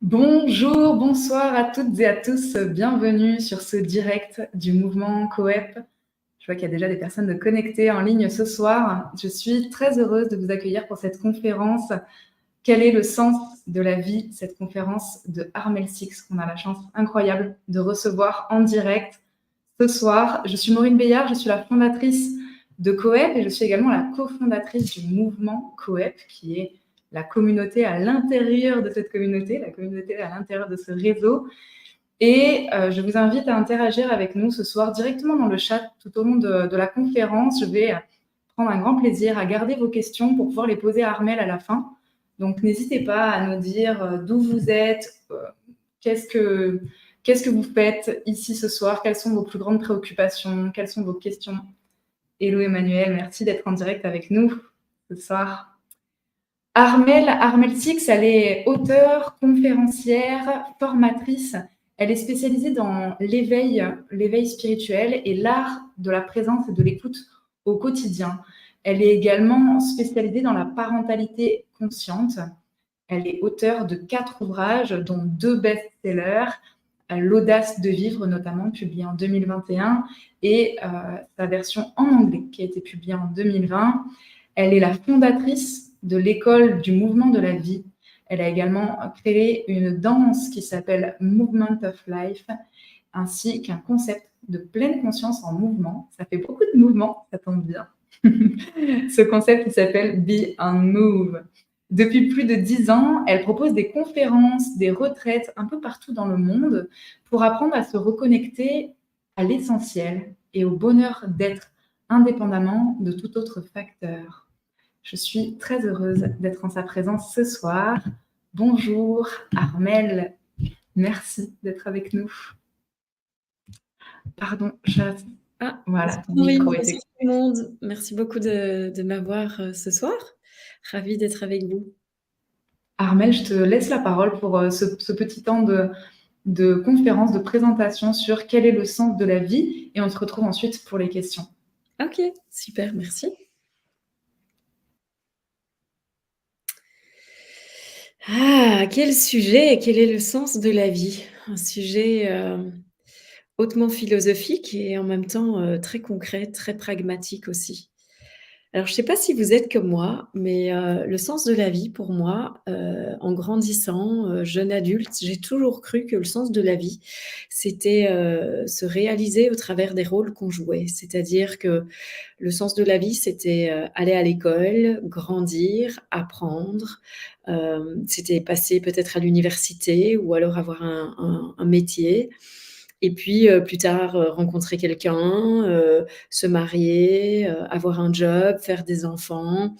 Bonjour, bonsoir à toutes et à tous. Bienvenue sur ce direct du mouvement COEP. Je vois qu'il y a déjà des personnes de connectées en ligne ce soir. Je suis très heureuse de vous accueillir pour cette conférence. Quel est le sens de la vie? Cette conférence de Armel Six qu'on a la chance incroyable de recevoir en direct ce soir. Je suis Maureen Béillard, je suis la fondatrice de COEP et je suis également la cofondatrice du mouvement COEP qui est la communauté à l'intérieur de cette communauté, la communauté à l'intérieur de ce réseau. Et je vous invite à interagir avec nous ce soir directement dans le chat tout au long de la conférence. Je vais prendre un grand plaisir à garder vos questions pour pouvoir les poser à Armel à la fin. Donc n'hésitez pas à nous dire d'où vous êtes, qu'est-ce que vous faites ici ce soir, quelles sont vos plus grandes préoccupations, quelles sont vos questions. Hello Emmanuel, merci d'être en direct avec nous ce soir. Armel Six, elle est auteure, conférencière, formatrice. Elle est spécialisée dans l'éveil spirituel et l'art de la présence et de l'écoute au quotidien. Elle est également spécialisée dans la parentalité consciente. Elle est auteure de 4 ouvrages, dont 2 best-sellers, L'audace de vivre, notamment, publié en 2021, et sa version en anglais, qui a été publiée en 2020. Elle est la fondatrice de l'école du mouvement de la vie. Elle a également créé une danse qui s'appelle Movement of Life, ainsi qu'un concept de pleine conscience en mouvement. Ça fait beaucoup de mouvements, ça tombe bien. Ce concept qui s'appelle Be on Move. Depuis plus de 10 ans, elle propose des conférences, des retraites un peu partout dans le monde pour apprendre à se reconnecter à l'essentiel et au bonheur d'être indépendamment de tout autre facteur. Je suis très heureuse d'être en sa présence ce soir. Bonjour Armel, merci d'être avec nous. Pardon, voilà, ton micro est tout le monde. Merci beaucoup de m'avoir ce soir. Ravie d'être avec vous. Armel, je te laisse la parole pour ce petit temps de conférence, de présentation sur quel est le sens de la vie, et on se retrouve ensuite pour les questions. Ok, super, merci. Quel sujet, quel est le sens de la vie? Un sujet hautement philosophique et en même temps très concret, très pragmatique aussi. Alors, je ne sais pas si vous êtes comme moi, mais le sens de la vie, pour moi, en grandissant, jeune adulte, j'ai toujours cru que le sens de la vie, c'était se réaliser au travers des rôles qu'on jouait. C'est-à-dire que le sens de la vie, c'était aller à l'école, grandir, apprendre. C'était passer peut-être à l'université ou alors avoir un métier. Et puis, plus tard, rencontrer quelqu'un, se marier, avoir un job, faire des enfants,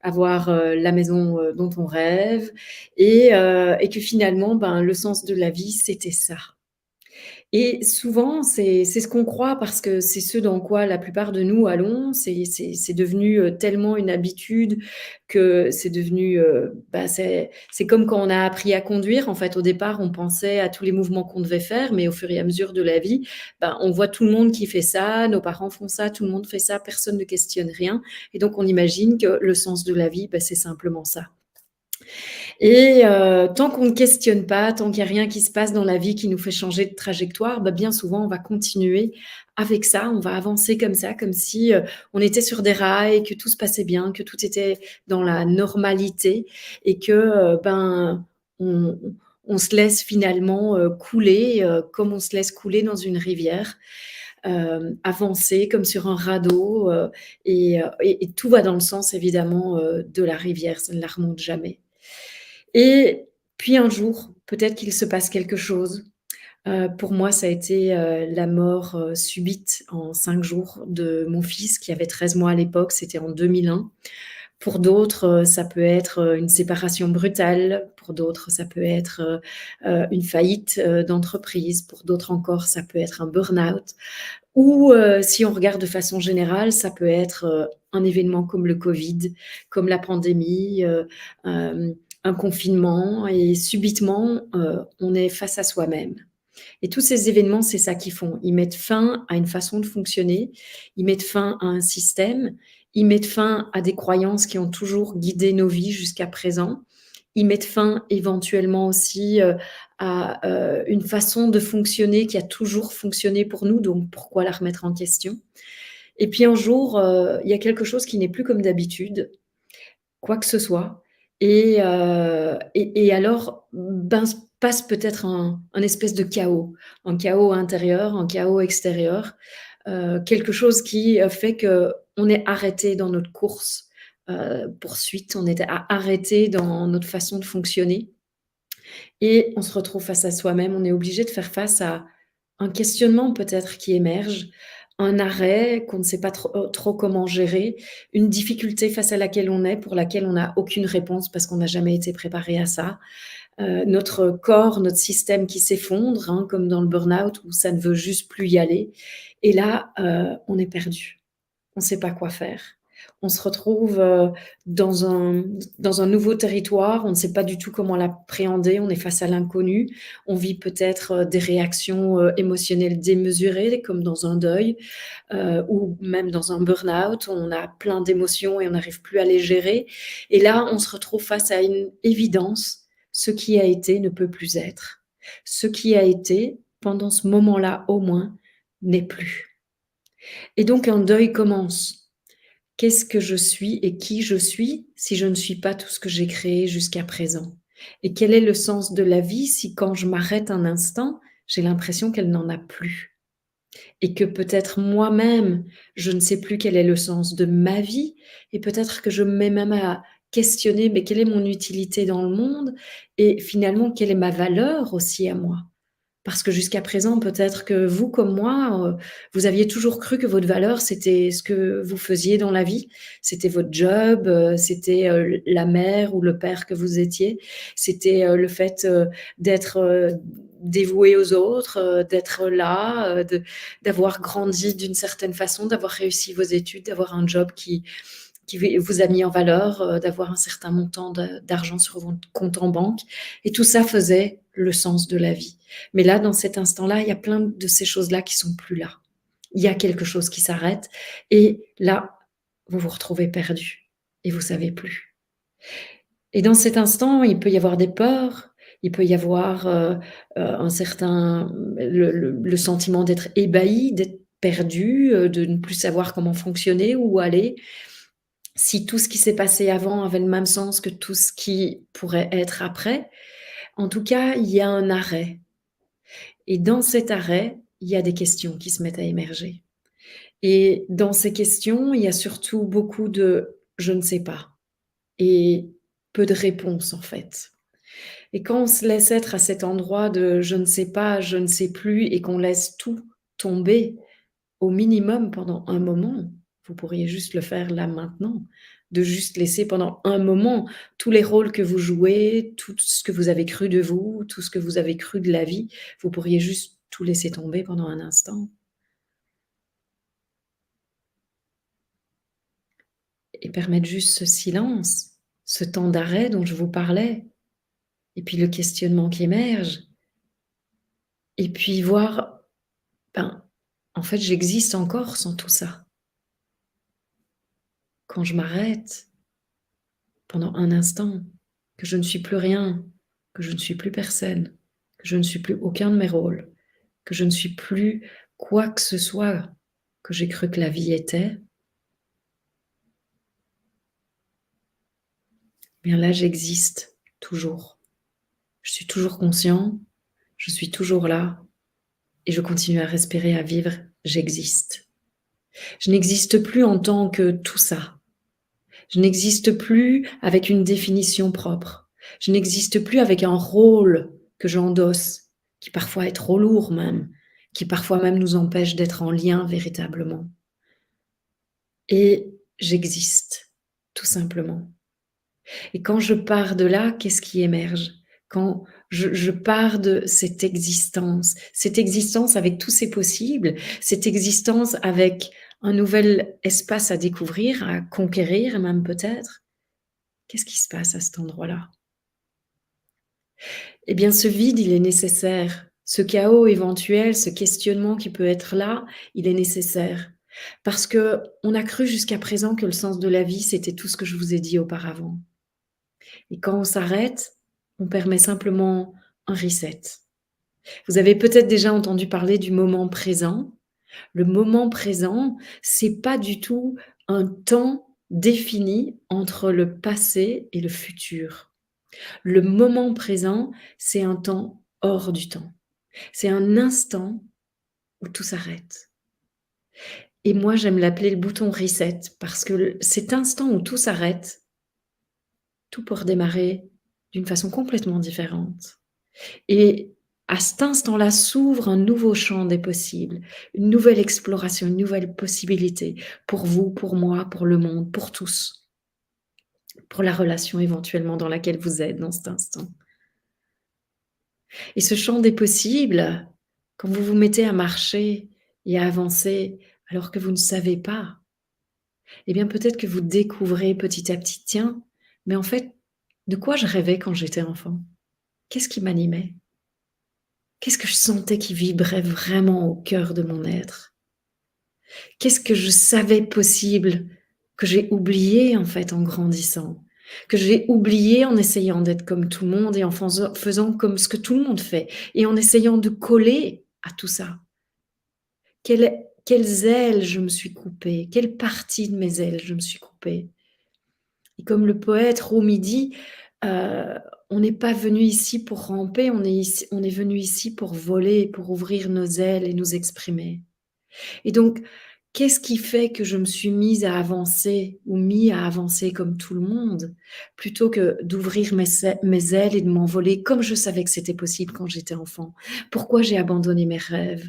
avoir la maison dont on rêve et que finalement, le sens de la vie, c'était ça. Et souvent, c'est ce qu'on croit parce que c'est ce dans quoi la plupart de nous allons. C'est devenu tellement une habitude que c'est devenu, c'est comme quand on a appris à conduire. En fait, au départ, on pensait à tous les mouvements qu'on devait faire, mais au fur et à mesure de la vie, on voit tout le monde qui fait ça, nos parents font ça, tout le monde fait ça, personne ne questionne rien. Et donc, on imagine que le sens de la vie, c'est simplement ça. Et tant qu'on ne questionne pas, tant qu'il n'y a rien qui se passe dans la vie qui nous fait changer de trajectoire, bien souvent, on va continuer avec ça, on va avancer comme ça, comme si on était sur des rails, que tout se passait bien, que tout était dans la normalité et que on se laisse finalement couler comme on se laisse couler dans une rivière. Avancer comme sur un radeau et tout va dans le sens évidemment de la rivière, ça ne la remonte jamais. Et puis un jour, peut-être qu'il se passe quelque chose. Pour moi, ça a été la mort subite en 5 jours de mon fils qui avait 13 mois à l'époque, c'était en 2001. Pour d'autres, ça peut être une séparation brutale. Pour d'autres, ça peut être une faillite d'entreprise. Pour d'autres encore, ça peut être un burn-out. Ou si on regarde de façon générale, ça peut être un événement comme le Covid, comme la pandémie, un confinement et subitement, on est face à soi-même. Et tous ces événements, c'est ça qu'ils font. Ils mettent fin à une façon de fonctionner, ils mettent fin à un système, ils mettent fin à des croyances qui ont toujours guidé nos vies jusqu'à présent. ils mettent fin éventuellement aussi, à, une façon de fonctionner qui a toujours fonctionné pour nous, donc pourquoi la remettre en question? Et puis un jour, il y a quelque chose qui n'est plus comme d'habitude, quoi que ce soit et alors, ben, se passe peut-être un espèce de chaos, un chaos intérieur, un chaos extérieur, quelque chose qui, fait qu'on est arrêté dans notre course, poursuite, on est arrêté dans notre façon de fonctionner et on se retrouve face à soi-même. On est obligé de faire face à un questionnement peut-être qui émerge, un arrêt qu'on ne sait pas trop comment gérer, une difficulté face à laquelle on est, pour laquelle on n'a aucune réponse parce qu'on n'a jamais été préparé à ça. Notre corps, notre système qui s'effondre, hein, comme dans le burn-out où ça ne veut juste plus y aller et là, on est perdu. On ne sait pas quoi faire. On se retrouve, dans un dans un nouveau territoire, on ne sait pas du tout comment l'appréhender, on est face à l'inconnu. On vit peut-être, des réactions, émotionnelles démesurées comme dans un deuil, ou même dans un burn-out. On a plein d'émotions et on n'arrive plus à les gérer et là, on se retrouve face à une évidence: ce qui a été ne peut plus être. Ce qui a été, pendant ce moment-là au moins, n'est plus et donc un deuil commence. Qu'est-ce que je suis et qui je suis si je ne suis pas tout ce que j'ai créé jusqu'à présent? Et quel est le sens de la vie si quand je m'arrête un instant, j'ai l'impression qu'elle n'en a plus? Et que peut-être moi-même, je ne sais plus quel est le sens de ma vie et peut-être que je me mets même à questionner, mais quelle est mon utilité dans le monde? Et finalement, quelle est ma valeur aussi à moi? Parce que jusqu'à présent, peut-être que vous, comme moi, vous aviez toujours cru que votre valeur, c'était ce que vous faisiez dans la vie. C'était votre job, c'était, la mère ou le père que vous étiez. C'était, le fait, d'être, dévoué aux autres, d'être là, d'avoir grandi d'une certaine façon, d'avoir réussi vos études, d'avoir un job qui vous a mis en valeur, d'avoir un certain montant d'argent sur votre compte en banque et tout ça faisait le sens de la vie. Mais là, dans cet instant-là, il y a plein de ces choses-là qui sont plus là. Il y a quelque chose qui s'arrête et là, vous vous retrouvez perdu et vous savez plus. Et dans cet instant, il peut y avoir des peurs, il peut y avoir, un certain le sentiment d'être ébahi, d'être perdu, de ne plus savoir comment fonctionner, où aller. Si tout ce qui s'est passé avant avait le même sens que tout ce qui pourrait être après, en tout cas, il y a un arrêt et dans cet arrêt, il y a des questions qui se mettent à émerger et dans ces questions, il y a surtout beaucoup de «je ne sais pas» et peu de réponses, en fait et quand on se laisse être à cet endroit de «je ne sais pas, je ne sais plus» et qu'on laisse tout tomber au minimum pendant un moment, vous pourriez juste le faire là maintenant, de juste laisser pendant un moment tous les rôles que vous jouez, tout ce que vous avez cru de vous, tout ce que vous avez cru de la vie, vous pourriez juste tout laisser tomber pendant un instant et permettre juste ce silence, ce temps d'arrêt dont je vous parlais et puis le questionnement qui émerge et puis voir, ben, en fait, j'existe encore sans tout ça. Quand je m'arrête pendant un instant, que je ne suis plus rien, que je ne suis plus personne, que je ne suis plus aucun de mes rôles, que je ne suis plus quoi que ce soit que j'ai cru que la vie était, bien là j'existe toujours. Je suis toujours conscient, je suis toujours là et je continue à respirer, à vivre, j'existe. Je n'existe plus en tant que tout ça. Je n'existe plus avec une définition propre. Je n'existe plus avec un rôle que j'endosse, qui parfois est trop lourd même, qui parfois même nous empêche d'être en lien véritablement. Et j'existe, tout simplement. Et quand je pars de là, qu'est-ce qui émerge? Quand je pars de cette existence avec tous ses possibles, cette existence avec un nouvel espace à découvrir, à conquérir même peut-être, qu'est-ce qui se passe à cet endroit-là? Eh bien, ce vide, il est nécessaire. Ce chaos éventuel, ce questionnement qui peut être là, il est nécessaire. Parce qu'on a cru jusqu'à présent que le sens de la vie, c'était tout ce que je vous ai dit auparavant. Et quand on s'arrête, on permet simplement un reset. Vous avez peut-être déjà entendu parler du moment présent. Le moment présent, c'est pas du tout un temps défini entre le passé et le futur. Le moment présent, c'est un temps hors du temps. C'est un instant où tout s'arrête. Et moi, j'aime l'appeler le bouton reset parce que cet instant où tout s'arrête, tout peut redémarrer d'une façon complètement différente. Et à cet instant-là s'ouvre un nouveau champ des possibles, une nouvelle exploration, une nouvelle possibilité pour vous, pour moi, pour le monde, pour tous, pour la relation éventuellement dans laquelle vous êtes dans cet instant. Et ce champ des possibles, quand vous vous mettez à marcher et à avancer alors que vous ne savez pas, eh bien peut-être que vous découvrez petit à petit, tiens, mais en fait, de quoi je rêvais quand j'étais enfant? Qu'est-ce qui m'animait? Qu'est-ce que je sentais qui vibrait vraiment au cœur de mon être? Qu'est-ce que je savais possible que j'ai oublié en fait en grandissant? Que j'ai oublié en essayant d'être comme tout le monde et en faisant comme ce que tout le monde fait et en essayant de coller à tout ça. Quelles ailes je me suis coupée? Quelle partie de mes ailes je me suis coupée? Et comme le poète Rumi dit, on n'est pas venu ici pour ramper, on est venu ici pour voler, pour ouvrir nos ailes et nous exprimer. Et donc, qu'est-ce qui fait que je me suis mise à avancer ou mis à avancer comme tout le monde, plutôt que d'ouvrir mes ailes et de m'envoler comme je savais que c'était possible quand j'étais enfant? Pourquoi j'ai abandonné mes rêves?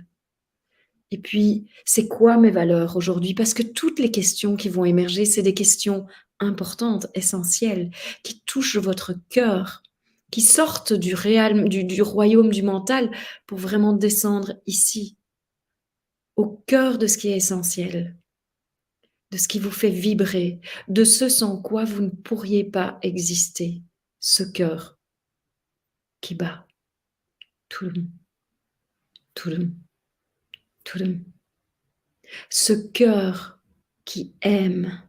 Et puis, c'est quoi mes valeurs aujourd'hui? Parce que toutes les questions qui vont émerger, c'est des questions importantes, essentielles, qui touchent votre cœur, qui sortent du royaume du mental pour vraiment descendre ici, au cœur de ce qui est essentiel, de ce qui vous fait vibrer, de ce sans quoi vous ne pourriez pas exister, ce cœur qui bat. Touloum, touloum, touloum. Ce cœur qui aime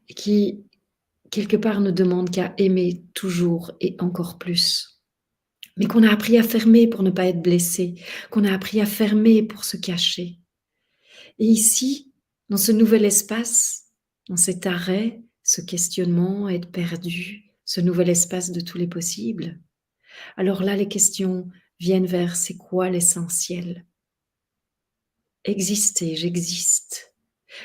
et qui, quelque part, ne demande qu'à aimer toujours et encore plus. Mais qu'on a appris à fermer pour ne pas être blessé, qu'on a appris à fermer pour se cacher. Et ici, dans ce nouvel espace, dans cet arrêt, ce questionnement, être perdu, ce nouvel espace de tous les possibles, alors là, les questions viennent vers c'est quoi l'essentiel? Exister, j'existe.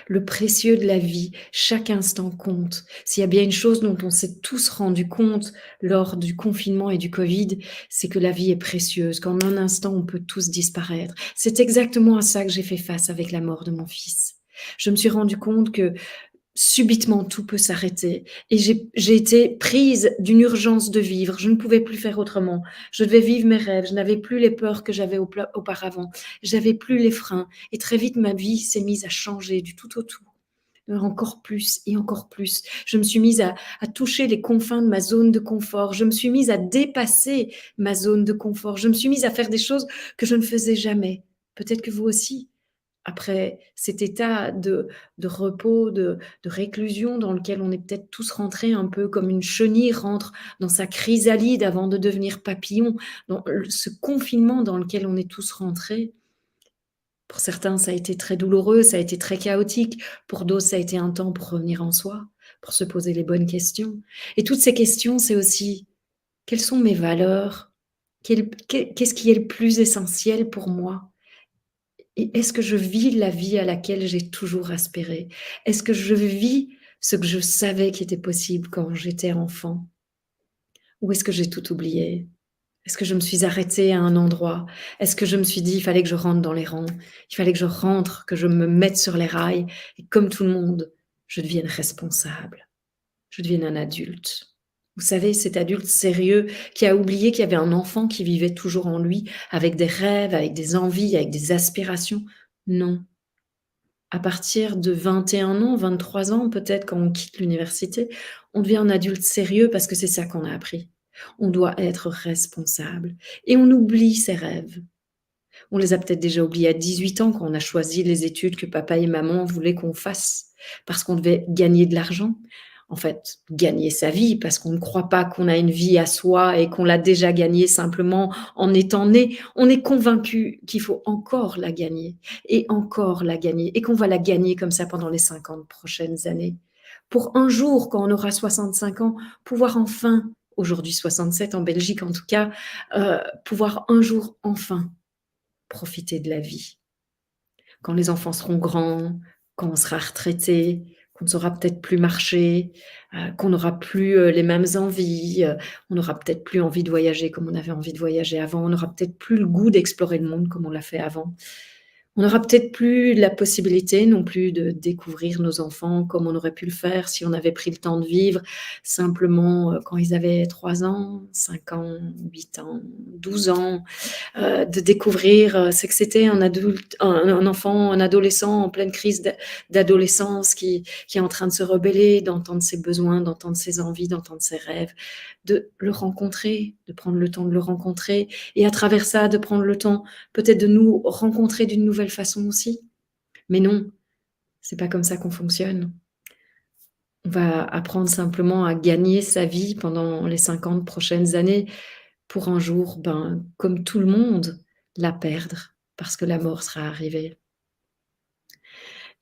Le précieux de la vie, chaque instant compte. S'il y a bien une chose dont on s'est tous rendu compte lors du confinement et du Covid, c'est que la vie est précieuse, qu'en un instant, on peut tous disparaître. C'est exactement à ça que j'ai fait face avec la mort de mon fils. Je me suis rendu compte que subitement tout peut s'arrêter et j'ai été prise d'une urgence de vivre. Je ne pouvais plus faire autrement. Je devais vivre mes rêves. Je n'avais plus les peurs que j'avais auparavant. J'avais plus les freins et très vite ma vie s'est mise à changer du tout au tout. Encore plus et encore plus. Je me suis mise à toucher les confins de ma zone de confort. Je me suis mise à dépasser ma zone de confort. Je me suis mise à faire des choses que je ne faisais jamais. Peut-être que vous aussi. Après cet état de repos, de réclusion dans lequel on est peut-être tous rentrés un peu comme une chenille rentre dans sa chrysalide avant de devenir papillon, dans ce confinement dans lequel on est tous rentrés. Pour certains, ça a été très douloureux, ça a été très chaotique. Pour d'autres, ça a été un temps pour revenir en soi, pour se poser les bonnes questions. Et toutes ces questions, c'est aussi: quelles sont mes valeurs? Qu'est-ce qui est le plus essentiel pour moi? Et est-ce que je vis la vie à laquelle j'ai toujours aspiré? Est-ce que je vis ce que je savais qui était possible quand j'étais enfant? Ou est-ce que j'ai tout oublié? Est-ce que je me suis arrêtée à un endroit? Est-ce que je me suis dit: «Il fallait que je rentre dans les rangs, il fallait que je rentre, que je me mette sur les rails et comme tout le monde, je devienne responsable, je devienne un adulte». Vous savez, cet adulte sérieux qui a oublié qu'il y avait un enfant qui vivait toujours en lui, avec des rêves, avec des envies, avec des aspirations. Non. À partir de 21 ans, 23 ans peut-être quand on quitte l'université, on devient un adulte sérieux parce que c'est ça qu'on a appris. On doit être responsable et on oublie ses rêves. On les a peut-être déjà oubliés à 18 ans quand on a choisi les études que papa et maman voulaient qu'on fasse parce qu'on devait gagner de l'argent. en fait, gagner sa vie parce qu'on ne croit pas qu'on a une vie à soi et qu'on l'a déjà gagnée simplement en étant né. On est convaincu qu'il faut encore la gagner et encore la gagner et qu'on va la gagner comme ça pendant les 50 prochaines années. Pour un jour, quand on aura 65 ans, pouvoir enfin, aujourd'hui 67 en Belgique en tout cas, pouvoir un jour enfin profiter de la vie. Quand les enfants seront grands, quand on sera retraité, qu'on ne saura peut-être plus marcher, qu'on n'aura plus, les mêmes envies, on n'aura peut-être plus envie de voyager comme on avait envie de voyager avant, on n'aura peut-être plus le goût d'explorer le monde comme on l'a fait avant. On n'aura peut-être plus la possibilité non plus de découvrir nos enfants comme on aurait pu le faire si on avait pris le temps de vivre simplement, quand ils avaient 3 ans, 5 ans, 8 ans, 12 ans, de découvrir, ce que c'était un enfant, un adolescent en pleine crise d'adolescence qui est en train de se rebeller, d'entendre ses besoins, d'entendre ses envies, d'entendre ses rêves, de le rencontrer, de prendre le temps de le rencontrer et à travers ça, de prendre le temps peut-être de nous rencontrer d'une nouvelle façon aussi. Mais non, c'est pas comme ça qu'on fonctionne. On va apprendre simplement à gagner sa vie pendant les 50 prochaines années pour un jour, comme tout le monde, la perdre parce que la mort sera arrivée.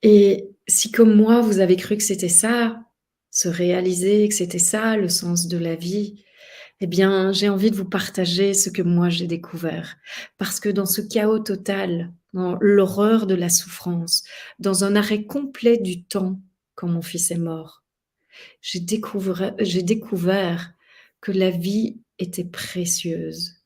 Et si comme moi, vous avez cru que c'était ça, se réaliser, que c'était ça le sens de la vie, eh bien, j'ai envie de vous partager ce que moi j'ai découvert. Parce que dans ce chaos total, dans l'horreur de la souffrance, dans un arrêt complet du temps quand mon fils est mort, j'ai découvert que la vie était précieuse.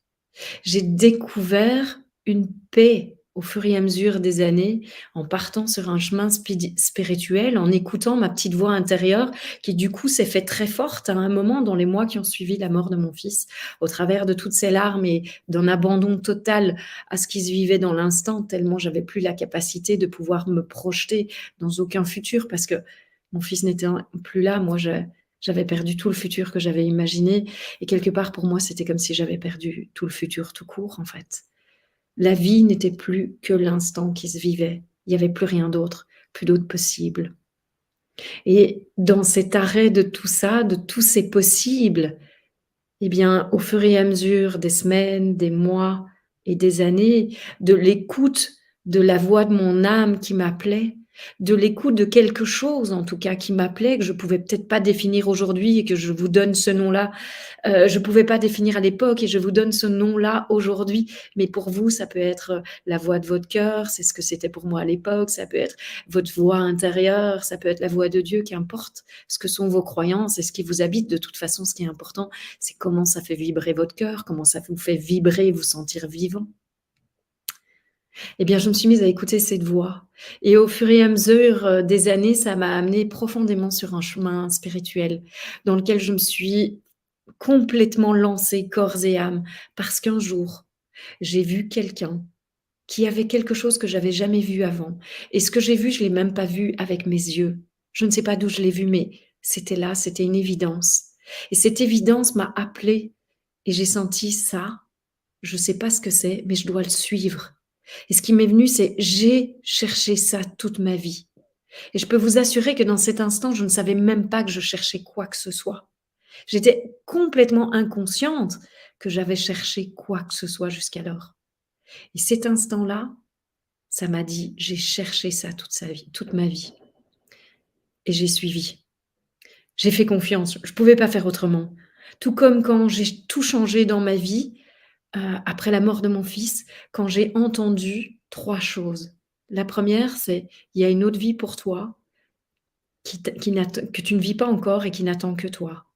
J'ai découvert une paix au fur et à mesure des années, en partant sur un chemin spirituel, en écoutant ma petite voix intérieure qui du coup s'est fait très forte à un moment dans les mois qui ont suivi la mort de mon fils, au travers de toutes ces larmes et d'un abandon total à ce qui se vivait dans l'instant, tellement j'avais plus la capacité de pouvoir me projeter dans aucun futur parce que mon fils n'était plus là. Moi, j'avais perdu tout le futur que j'avais imaginé et quelque part, pour moi, c'était comme si j'avais perdu tout le futur tout court, en fait. La vie n'était plus que l'instant qui se vivait. Il n'y avait plus rien d'autre, plus d'autre possible. Et dans cet arrêt de tout ça, de tous ces possibles, eh bien, au fur et à mesure des semaines, des mois et des années, de l'écoute de la voix de mon âme qui m'appelait, de l'écoute de quelque chose en tout cas qui m'appelait, que je pouvais peut-être pas définir aujourd'hui et que je vous donne ce nom-là. Je pouvais pas définir à l'époque et je vous donne ce nom-là aujourd'hui. Mais pour vous, ça peut être la voix de votre cœur, c'est ce que c'était pour moi à l'époque, ça peut être votre voix intérieure, ça peut être la voix de Dieu, qu'importe ce que sont vos croyances et ce qui vous habite. De toute façon, ce qui est important, c'est comment ça fait vibrer votre cœur, comment ça vous fait vibrer, vous sentir vivant. Eh bien, je me suis mise à écouter cette voix et au fur et à mesure, des années, ça m'a amenée profondément sur un chemin spirituel dans lequel je me suis complètement lancée corps et âme parce qu'un jour, j'ai vu quelqu'un qui avait quelque chose que j'avais jamais vu avant et ce que j'ai vu, je l'ai même pas vu avec mes yeux. Je ne sais pas d'où je l'ai vu, mais c'était là, c'était une évidence et cette évidence m'a appelée et j'ai senti ça, je sais pas ce que c'est, mais je dois le suivre. Et ce qui m'est venu, c'est j'ai cherché ça toute ma vie. Et je peux vous assurer que dans cet instant, je ne savais même pas que je cherchais quoi que ce soit. J'étais complètement inconsciente que j'avais cherché quoi que ce soit jusqu'alors. Et cet instant-là, ça m'a dit, j'ai cherché ça toute ma vie. Et j'ai suivi. J'ai fait confiance. Je ne pouvais pas faire autrement. Tout comme quand j'ai tout changé dans ma vie, après la mort de mon fils, quand j'ai entendu 3 choses. La première, c'est: «Il y a une autre vie pour toi que tu ne vis pas encore et qui n'attend que toi.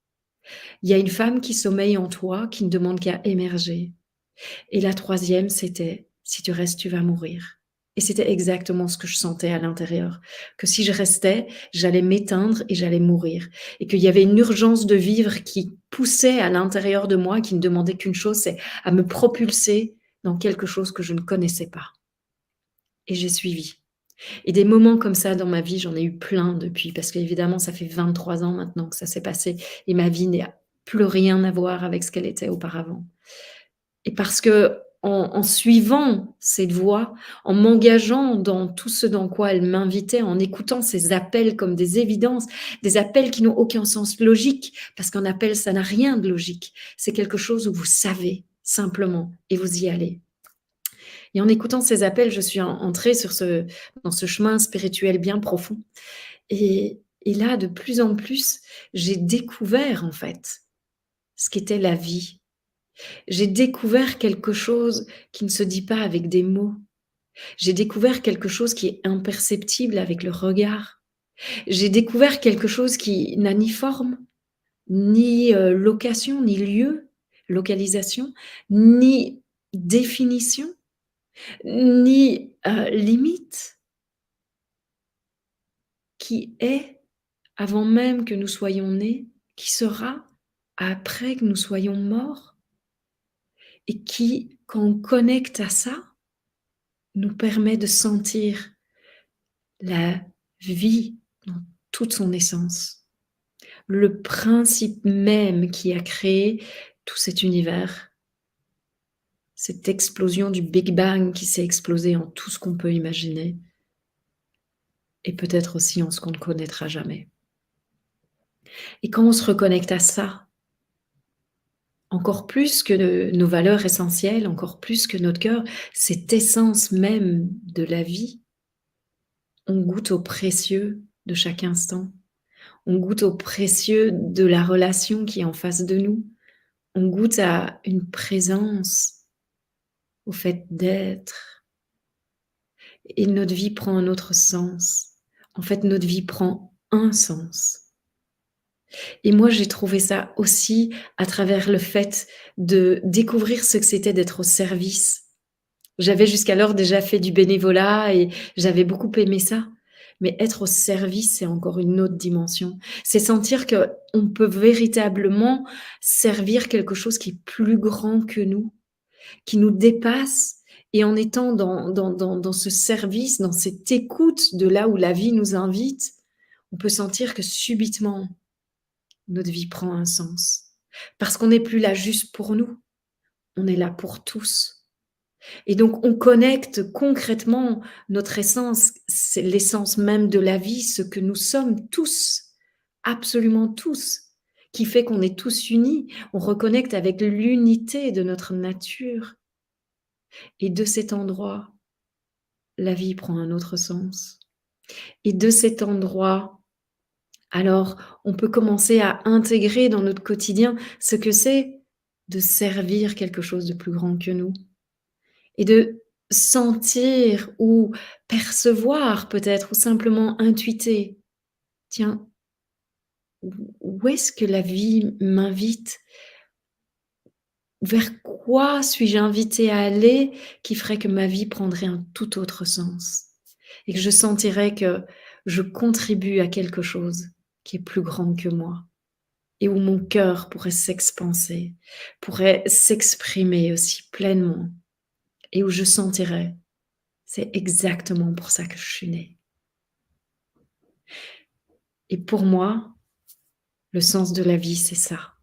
Il y a une femme qui sommeille en toi, qui ne demande qu'à émerger». Et la troisième, c'était: «Si tu restes, tu vas mourir». Et c'était exactement ce que je sentais à l'intérieur, que si je restais, j'allais m'éteindre et j'allais mourir et qu'il y avait une urgence de vivre qui poussait à l'intérieur de moi, qui ne demandait qu'une chose, c'est à me propulser dans quelque chose que je ne connaissais pas. Et j'ai suivi. Et des moments comme ça dans ma vie, j'en ai eu plein depuis, parce qu'évidemment, ça fait 23 ans maintenant que ça s'est passé et ma vie n'a plus rien à voir avec ce qu'elle était auparavant. Et parce que en suivant cette voie, en m'engageant dans tout ce dans quoi elle m'invitait, en écoutant ces appels comme des évidences, des appels qui n'ont aucun sens logique, parce qu'un appel, ça n'a rien de logique. C'est quelque chose où vous savez simplement et vous y allez. Et en écoutant ces appels, je suis entrée dans ce chemin spirituel bien profond. Et là, de plus en plus, j'ai découvert en fait ce qu'était la vie. J'ai découvert quelque chose qui ne se dit pas avec des mots. J'ai découvert quelque chose qui est imperceptible avec le regard. J'ai découvert quelque chose qui n'a ni forme, ni location, ni lieu, localisation, ni définition, ni limite, qui est avant même que nous soyons nés, qui sera après que nous soyons morts, et qui, quand on connecte à ça, nous permet de sentir la vie dans toute son essence. Le principe même qui a créé tout cet univers, cette explosion du Big Bang qui s'est explosé en tout ce qu'on peut imaginer, et peut-être aussi en ce qu'on ne connaîtra jamais. Et quand on se reconnecte à ça, encore plus que nos valeurs essentielles, encore plus que notre cœur, cette essence même de la vie, on goûte au précieux de chaque instant. On goûte au précieux de la relation qui est en face de nous. On goûte à une présence, au fait d'être. Et notre vie prend un autre sens. En fait, notre vie prend un sens. Et moi, j'ai trouvé ça aussi à travers le fait de découvrir ce que c'était d'être au service. J'avais jusqu'alors déjà fait du bénévolat et j'avais beaucoup aimé ça. Mais être au service, c'est encore une autre dimension. C'est sentir qu'on peut véritablement servir quelque chose qui est plus grand que nous, qui nous dépasse. Et en étant dans ce service, dans cette écoute de là où la vie nous invite, on peut sentir que subitement, notre vie prend un sens. Parce qu'on n'est plus là juste pour nous, on est là pour tous. Et donc, on connecte concrètement notre essence, c'est l'essence même de la vie, ce que nous sommes tous, absolument tous, qui fait qu'on est tous unis. On reconnecte avec l'unité de notre nature. Et de cet endroit, la vie prend un autre sens. Et de cet endroit, alors, on peut commencer à intégrer dans notre quotidien ce que c'est de servir quelque chose de plus grand que nous et de sentir ou percevoir peut-être ou simplement intuiter. Tiens, où est-ce que la vie m'invite? Vers quoi suis-je invitée à aller qui ferait que ma vie prendrait un tout autre sens? Et que je sentirais que je contribue à quelque chose qui est plus grand que moi. Et où mon cœur pourrait s'expanser, pourrait s'exprimer aussi pleinement, et où je sentirais, c'est exactement pour ça que je suis née. Et pour moi, le sens de la vie, c'est ça.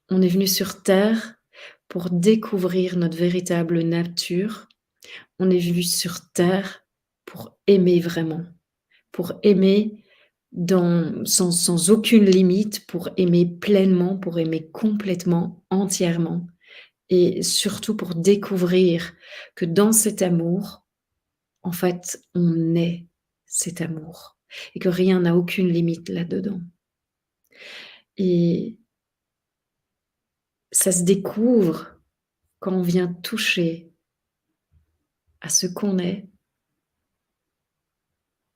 On est venu sur Terre pour découvrir notre véritable nature. On est venu sur Terre pour aimer vraiment, pour aimer sans aucune limite, pour aimer pleinement, pour aimer complètement, entièrement. Et surtout pour découvrir que dans cet amour, en fait, on est cet amour et que rien n'a aucune limite là-dedans. Et ça se découvre quand on vient toucher à ce qu'on est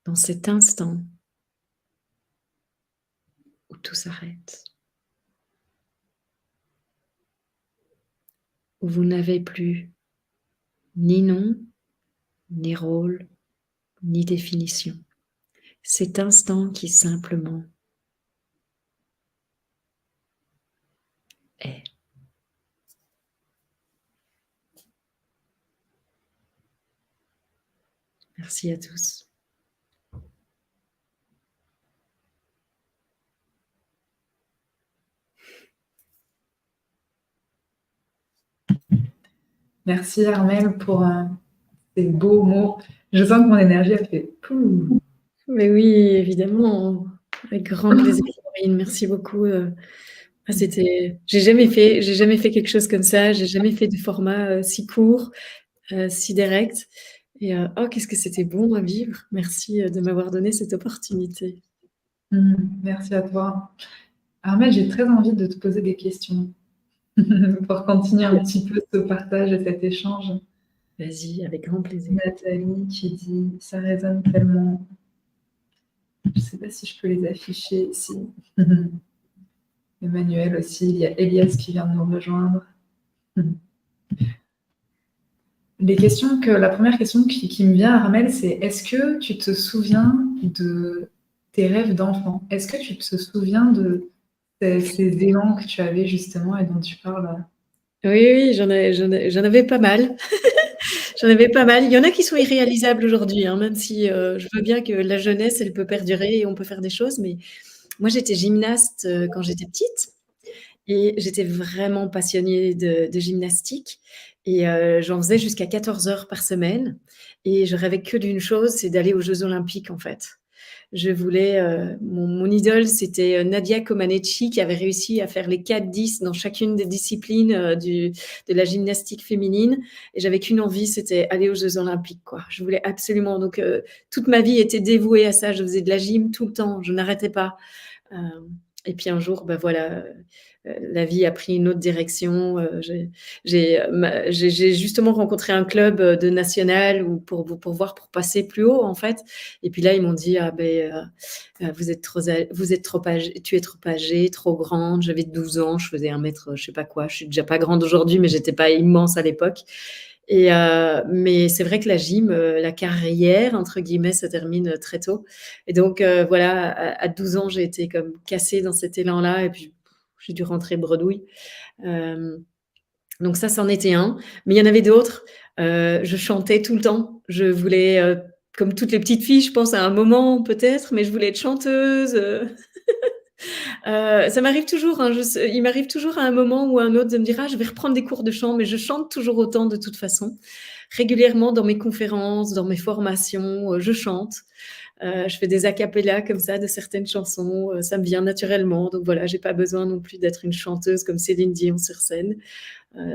dans cet instant où tout s'arrête, où vous n'avez plus ni nom, ni rôle, ni définition. Cet instant qui simplement est. Merci à tous. Merci Armelle pour ces beaux mots. Je sens que mon énergie a fait pouh. Mais oui, évidemment, avec grand plaisir, Corinne. Merci beaucoup. J'ai jamais fait quelque chose comme ça. J'ai jamais fait de format si court, si direct. Et oh, qu'est-ce que c'était bon à vivre. Merci de m'avoir donné cette opportunité. Merci à toi. Armelle, j'ai très envie de te poser des questions pour continuer un petit peu ce partage et cet échange. Vas-y, avec grand plaisir. Nathalie qui dit « ça résonne tellement ». Je ne sais pas si je peux les afficher ici. Emmanuel aussi, il y a Elias qui vient de nous rejoindre. La première question qui me vient, Armelle, c'est est-ce que tu te souviens de tes rêves d'enfant? Est-ce que tu te souviens de ces élans que tu avais justement et dont tu parles? Oui, j'en avais pas mal. J'en avais pas mal. Il y en a qui sont irréalisables aujourd'hui, hein, même si je veux bien que la jeunesse, elle peut perdurer et on peut faire des choses. Mais moi, j'étais gymnaste quand j'étais petite et j'étais vraiment passionnée de gymnastique. Et j'en faisais jusqu'à 14 heures par semaine. Et je rêvais que d'une chose, c'est d'aller aux Jeux Olympiques, en fait. Je voulais, mon idole, c'était Nadia Comaneci qui avait réussi à faire les 4-10 dans chacune des disciplines de la gymnastique féminine. Et j'avais qu'une envie, c'était aller aux Jeux Olympiques, quoi. Je voulais absolument. Donc, toute ma vie était dévouée à ça. Je faisais de la gym tout le temps. Je n'arrêtais pas. Et puis un jour, bah voilà, la vie a pris une autre direction. J'ai justement rencontré un club de national pour voir pour passer plus haut en fait. Et puis là, ils m'ont dit ah ben vous êtes trop âgé, tu es trop âgée, trop grande. J'avais 12 ans, je faisais 1 mètre, je sais pas quoi. Je suis déjà pas grande aujourd'hui, mais j'étais pas immense à l'époque. Et mais c'est vrai que la gym, la carrière entre guillemets se termine très tôt. Et donc voilà, à 12 ans, j'ai été comme cassée dans cet élan-là, et puis j'ai dû rentrer bredouille. Donc ça, c'en était un. Mais il y en avait d'autres. Je chantais tout le temps. Je voulais, comme toutes les petites filles, je pense à un moment peut-être, mais je voulais être chanteuse. Ça m'arrive toujours, hein, il m'arrive toujours à un moment ou à un autre de me dire ah je vais reprendre des cours de chant, mais je chante toujours autant de toute façon. Régulièrement dans mes conférences, dans mes formations, je chante. Je fais des a cappella comme ça de certaines chansons, ça me vient naturellement. Donc voilà, j'ai pas besoin non plus d'être une chanteuse comme Céline Dion sur scène.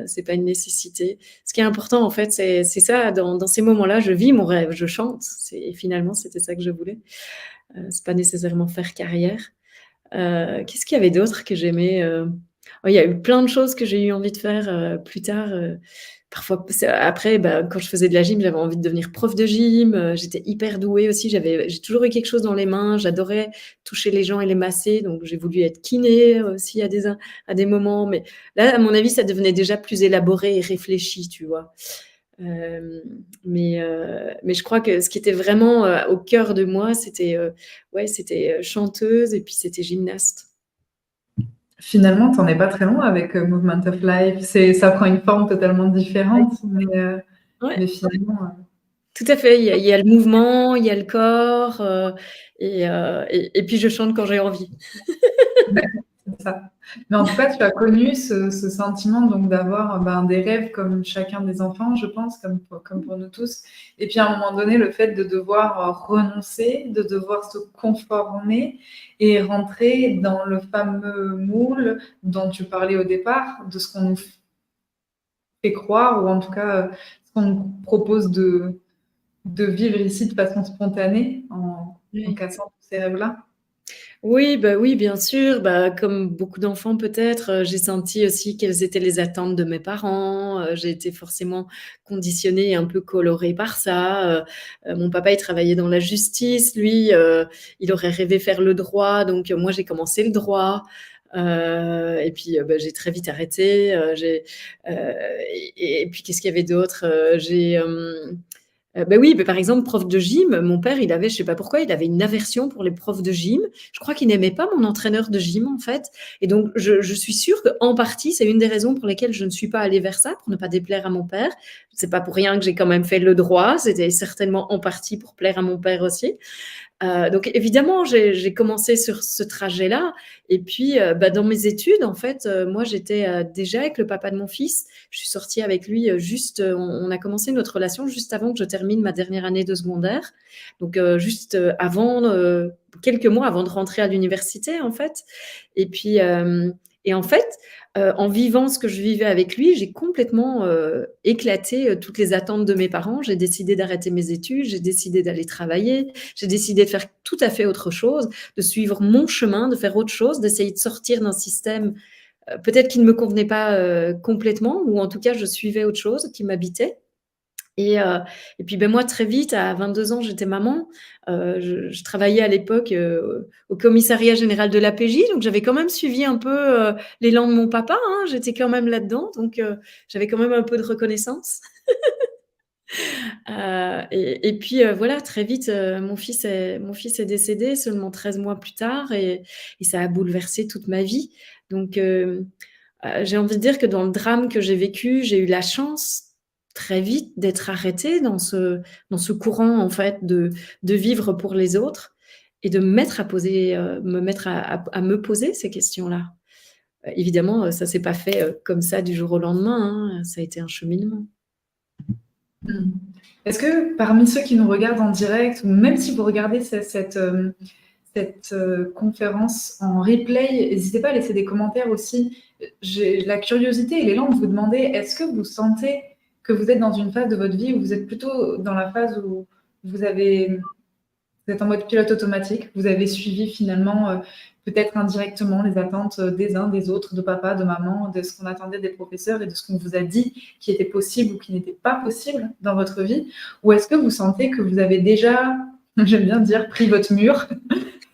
C'est pas une nécessité. Ce qui est important en fait, c'est ça. Dans ces moments-là, je vis mon rêve, je chante. Et finalement, c'était ça que je voulais. C'est pas nécessairement faire carrière. Qu'est-ce qu'il y avait d'autre que j'aimais oh, il y a eu plein de choses que j'ai eu envie de faire plus tard. Parfois, après, bah, quand je faisais de la gym, j'avais envie de devenir prof de gym. J'étais hyper douée aussi. J'ai toujours eu quelque chose dans les mains. J'adorais toucher les gens et les masser. Donc, j'ai voulu être kiné aussi à des moments. Mais là, à mon avis, ça devenait déjà plus élaboré et réfléchi, tu vois. Mais je crois que ce qui était vraiment au cœur de moi, c'était chanteuse et puis c'était gymnaste. Finalement, tu n'en es pas très loin avec Movement of Life. Ça prend une forme totalement différente, mais finalement. Tout à fait. Il y a le mouvement, il y a le corps, et puis je chante quand j'ai envie. C'est ça. Mais en tout cas, tu as connu ce sentiment donc d'avoir des rêves comme chacun des enfants, je pense, comme pour nous tous. Et puis à un moment donné, le fait de devoir renoncer, de devoir se conformer et rentrer dans le fameux moule dont tu parlais au départ, de ce qu'on nous fait croire, ou en tout cas ce qu'on nous propose de vivre ici de façon spontanée en cassant tous ces rêves-là. Oui, bah, oui, bien sûr. Bah, comme beaucoup d'enfants peut-être, j'ai senti aussi quelles étaient les attentes de mes parents. J'ai été forcément conditionnée et un peu colorée par ça. Mon papa, il travaillait dans la justice. Lui, il aurait rêvé faire le droit. Donc, moi, j'ai commencé le droit. Et puis, bah, j'ai très vite arrêté. Et puis, qu'est-ce qu'il y avait d'autre? Bah oui, par exemple, prof de gym, mon père, il avait, je sais pas pourquoi, il avait une aversion pour les profs de gym. Je crois qu'il n'aimait pas mon entraîneur de gym, en fait. Et donc, je suis sûre qu'en partie, c'est une des raisons pour lesquelles je ne suis pas allée vers ça, pour ne pas déplaire à mon père. C'est pas pour rien que j'ai quand même fait le droit. C'était certainement en partie pour plaire à mon père aussi. Donc évidemment, j'ai commencé sur ce trajet-là et puis, dans mes études, en fait, moi, j'étais, déjà avec le papa de mon fils. Je suis sortie avec lui, juste, on a commencé notre relation juste avant que je termine ma dernière année de secondaire. Donc, juste, avant, quelques mois avant de rentrer à l'université, en fait. Et puis, et en fait, en vivant ce que je vivais avec lui, j'ai complètement, éclaté, toutes les attentes de mes parents. J'ai décidé d'arrêter mes études, j'ai décidé d'aller travailler, j'ai décidé de faire tout à fait autre chose, de suivre mon chemin, de faire autre chose, d'essayer de sortir d'un système, peut-être qui ne me convenait pas, complètement, ou en tout cas je suivais autre chose qui m'habitait. Et heu et puis, moi, très vite, à 22 ans, j'étais maman. Je travaillais à l'époque, au commissariat général de la PJ, donc j'avais quand même suivi un peu, l'élan de mon papa, hein. J'étais quand même là-dedans, donc j'avais quand même un peu de reconnaissance. Et puis, voilà, très vite, mon fils est décédé seulement 13 mois plus tard et ça a bouleversé toute ma vie. Donc, j'ai envie de dire que dans le drame que j'ai vécu, j'ai eu la chance, très vite, d'être arrêtée dans ce courant, en fait, de vivre pour les autres et de me mettre à me poser ces questions-là. Évidemment, ça s'est pas fait, comme ça du jour au lendemain, hein, ça a été un cheminement. Mmh. Est-ce que parmi ceux qui nous regardent en direct, ou même si vous regardez cette conférence en replay, n'hésitez pas à laisser des commentaires aussi. J'ai la curiosité et l'élan de vous demander, est-ce que vous sentez que vous êtes dans une phase de votre vie où vous êtes plutôt dans la phase où vous êtes en mode pilote automatique, vous avez suivi finalement peut-être indirectement les attentes des uns, des autres, de papa, de maman, de ce qu'on attendait des professeurs et de ce qu'on vous a dit qui était possible ou qui n'était pas possible dans votre vie? Ou est-ce que vous sentez que vous avez déjà, j'aime bien dire, pris votre mur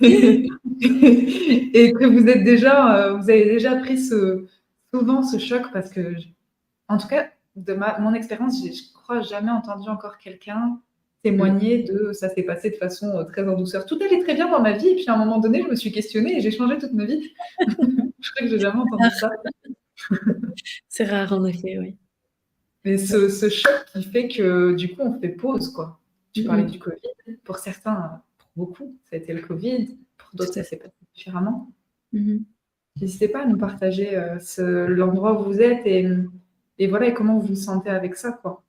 et que vous avez déjà pris souvent ce choc? Parce que, en tout cas, de mon expérience, je crois jamais entendu encore quelqu'un Mmh. témoigner de ça s'est passé de façon très en douceur. Tout allait très bien dans ma vie, et puis à un moment donné, je me suis questionnée et j'ai changé toute ma vie. Je crois que j'ai jamais entendu ça. C'est rare en effet, oui. Mais ce choc qui fait que du coup, on fait pause, quoi. Tu Mmh parlais mh. du Covid. Pour certains, pour beaucoup, ça a été le Covid. Pour d'autres, Tout à ça s'est fait. passé différemment. Mmh mh. N'hésitez pas à nous partager l'endroit où vous êtes et voilà, et comment vous vous sentez avec ça, quoi.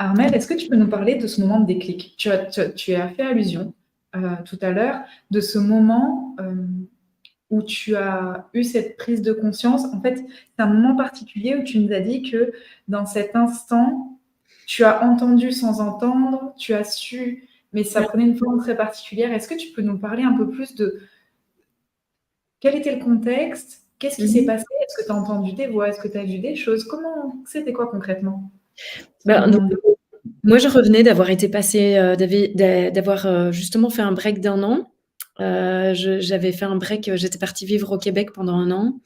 Armelle, est-ce que tu peux nous parler de ce moment de déclic? Tu as fait allusion tout à l'heure de ce moment où tu as eu cette prise de conscience. En fait, c'est un moment particulier où tu nous as dit que dans cet instant, tu as entendu sans entendre, tu as su, mais ça Ouais. prenait une forme très particulière. Est-ce que tu peux nous parler un peu plus de quel était le contexte? Qu'est-ce qui Mmh s'est mh. passé? Est-ce que tu as entendu des voix? Est-ce que tu as vu des choses? C'était quoi concrètement ce Donc moment de moi, je revenais d'avoir été passée, d'avoir, justement fait un break d'1 an. J'avais fait un break, j'étais partie vivre au Québec pendant 1 an,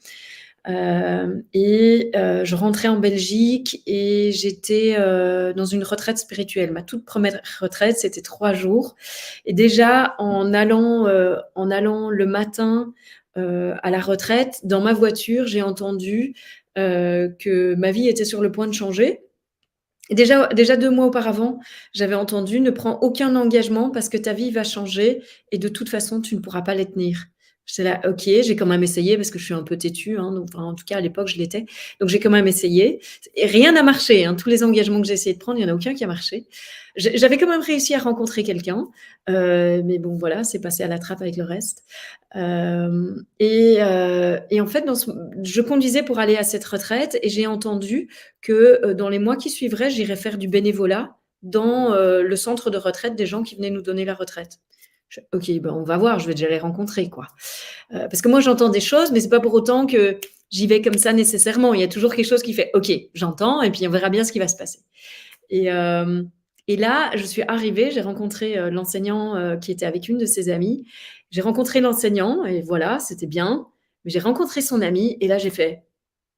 je rentrais en Belgique et j'étais, dans une retraite spirituelle. Ma toute première retraite, c'était 3 jours et déjà en allant le matin, à la retraite, dans ma voiture, j'ai entendu, que ma vie était sur le point de changer. Et déjà 2 mois auparavant, j'avais entendu: «Ne prends aucun engagement parce que ta vie va changer et de toute façon, tu ne pourras pas les tenir». J'étais là: «OK», j'ai quand même essayé parce que je suis un peu têtue, hein, donc enfin, en tout cas, à l'époque, je l'étais. Donc j'ai quand même essayé et rien n'a marché, hein. Tous les engagements que j'ai essayé de prendre, il y en a aucun qui a marché. J'avais quand même réussi à rencontrer quelqu'un, mais bon, voilà, c'est passé à la trappe avec le reste. Et en fait, je conduisais pour aller à cette retraite et j'ai entendu que, dans les mois qui suivraient, j'irais faire du bénévolat dans, le centre de retraite des gens qui venaient nous donner la retraite. OK, ben, on va voir, je vais déjà les rencontrer, quoi. Parce que moi, j'entends des choses, mais c'est pas pour autant que j'y vais comme ça nécessairement. Il y a toujours quelque chose qui fait: «OK, j'entends et puis on verra bien ce qui va se passer». Et hem et là, je suis arrivée, j'ai rencontré, l'enseignant, qui était avec une de ses amies. J'ai rencontré l'enseignant et voilà, c'était bien. Mais j'ai rencontré son amie et là, j'ai fait: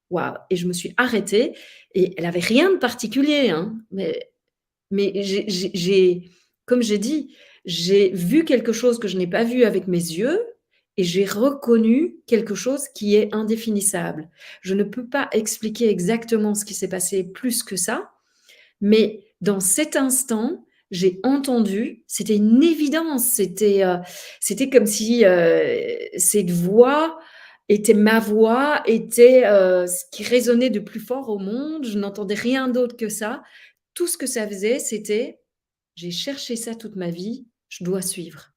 «Waouh!» Et je me suis arrêtée et elle avait rien de particulier, hein, mais comme j'ai dit, j'ai vu quelque chose que je n'ai pas vu avec mes yeux et j'ai reconnu quelque chose qui est indéfinissable. Je ne peux pas expliquer exactement ce qui s'est passé plus que ça, mais dans cet instant, j'ai entendu, c'était une évidence, c'était comme si, cette voix était ma voix, était, ce qui résonnait de plus fort au monde. Je n'entendais rien d'autre que ça. Tout ce que ça faisait, c'était: «J'ai cherché ça toute ma vie, je dois suivre».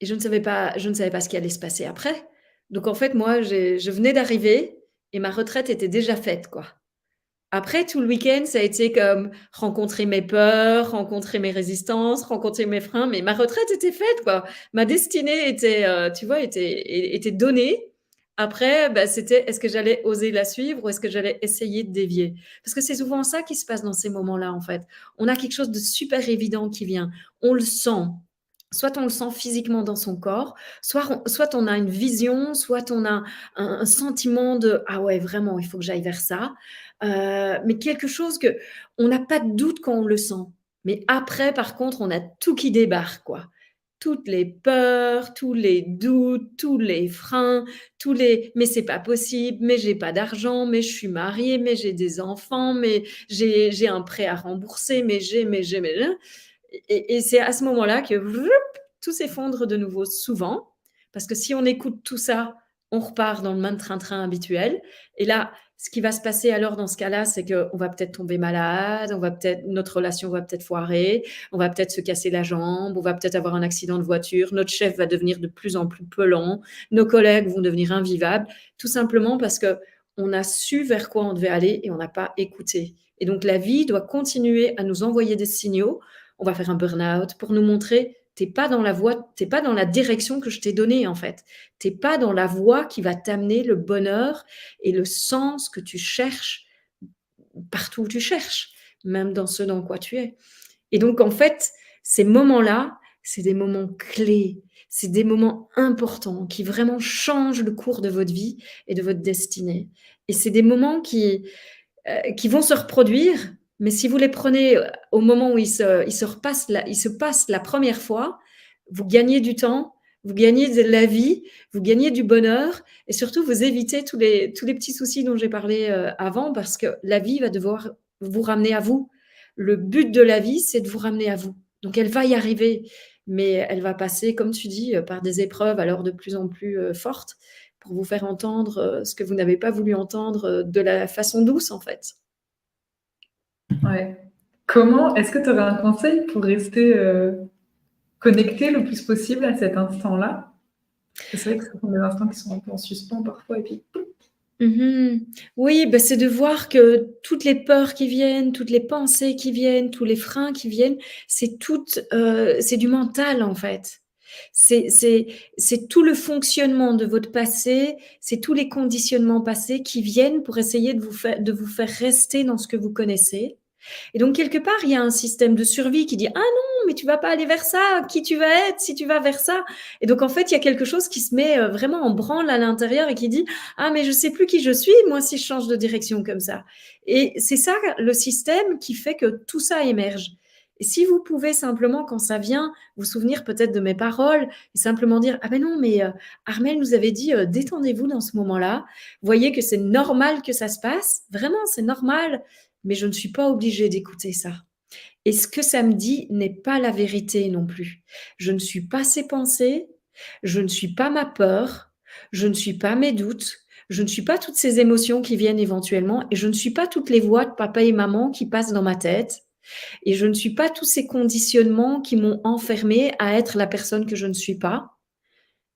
Et je ne savais pas ce qui allait se passer après. Donc en fait, moi, je venais d'arriver et ma retraite était déjà faite, quoi. Après, tout le week-end, ça a été comme rencontrer mes peurs, rencontrer mes résistances, rencontrer mes freins, mais ma retraite était faite, quoi. Ma destinée était, tu vois, était donnée. Après, bah, c'était est-ce que j'allais oser la suivre ou est-ce que j'allais essayer de dévier? Parce que c'est souvent ça qui se passe dans ces moments-là, en fait. On a quelque chose de super évident qui vient. On le sent. Soit on le sent physiquement dans son corps, soit on a une vision, soit on a un sentiment de: «Ah ouais, vraiment, il faut que j'aille vers ça». Mais quelque chose que on n'a pas de doute quand on le sent. Mais après, par contre, on a tout qui débarque, quoi. Toutes les peurs, tous les doutes, tous les freins, tous les: «Mais c'est pas possible, mais j'ai pas d'argent, mais je suis mariée, mais j'ai des enfants, mais j'ai un prêt à rembourser, mais» et c'est à ce moment-là que tout s'effondre de nouveau souvent, parce que si on écoute tout ça, on repart dans le même train-train habituel et là, ce qui va se passer alors dans ce cas-là, c'est qu'on va peut-être tomber malade, notre relation va peut-être foirer, on va peut-être se casser la jambe, on va peut-être avoir un accident de voiture, notre chef va devenir de plus en plus pelant, nos collègues vont devenir invivables, tout simplement parce qu'on a su vers quoi on devait aller et on n'a pas écouté. Et donc la vie doit continuer à nous envoyer des signaux. On va faire un burn-out pour nous montrer t'es pas dans la voie, t'es pas dans la direction que je t'ai donnée en fait. T'es pas dans la voie qui va t'amener le bonheur et le sens que tu cherches partout où tu cherches, même dans ce dans quoi tu es. Et donc en fait, ces moments-là, c'est des moments clés, c'est des moments importants qui vraiment changent le cours de votre vie et de votre destinée. Et c'est des moments qui vont se reproduire, mais si vous les prenez au moment où ils se passent la première fois, vous gagnez du temps, vous gagnez de la vie, vous gagnez du bonheur et surtout vous évitez tous les petits soucis dont j'ai parlé avant parce que la vie va devoir vous ramener à vous. Le but de la vie, c'est de vous ramener à vous. Donc elle va y arriver, mais elle va passer, comme tu dis, par des épreuves alors de plus en plus fortes pour vous faire entendre ce que vous n'avez pas voulu entendre de la façon douce, en fait. Ouais. Comment est-ce que tu aurais un conseil pour rester, connecté le plus possible à cet instant-là? Parce que c'est vrai que ce sont des instants qui sont un peu en suspens parfois et puis Mmh. Oui, bah, c'est de voir que toutes les peurs qui viennent, toutes les pensées qui viennent, tous les freins qui viennent, c'est du mental, en fait. C'est c'est c'est tout le fonctionnement de votre passé, c'est tous les conditionnements passés qui viennent pour essayer de vous faire rester dans ce que vous connaissez. Et donc quelque part, il y a un système de survie qui dit: «Ah non, mais tu vas pas aller vers ça, qui tu vas être si tu vas vers ça?» Et donc en fait, il y a quelque chose qui se met, vraiment en branle à l'intérieur et qui dit: «Ah mais je sais plus qui je suis moi si je change de direction comme ça». Et c'est ça le système qui fait que tout ça émerge. Et si vous pouvez simplement quand ça vient, vous souvenir peut-être de mes paroles et simplement dire: «Ah ben non mais, Armelle nous avait dit, détendez-vous dans ce moment-là. Voyez que c'est normal que ça se passe, vraiment c'est normal mais je ne suis pas obligée d'écouter ça. Et ce que ça me dit n'est pas la vérité non plus. Je ne suis pas ses pensées, je ne suis pas ma peur, je ne suis pas mes doutes, je ne suis pas toutes ces émotions qui viennent éventuellement et je ne suis pas toutes les voix de papa et maman qui passent dans ma tête et je ne suis pas tous ces conditionnements qui m'ont enfermée à être la personne que je ne suis pas.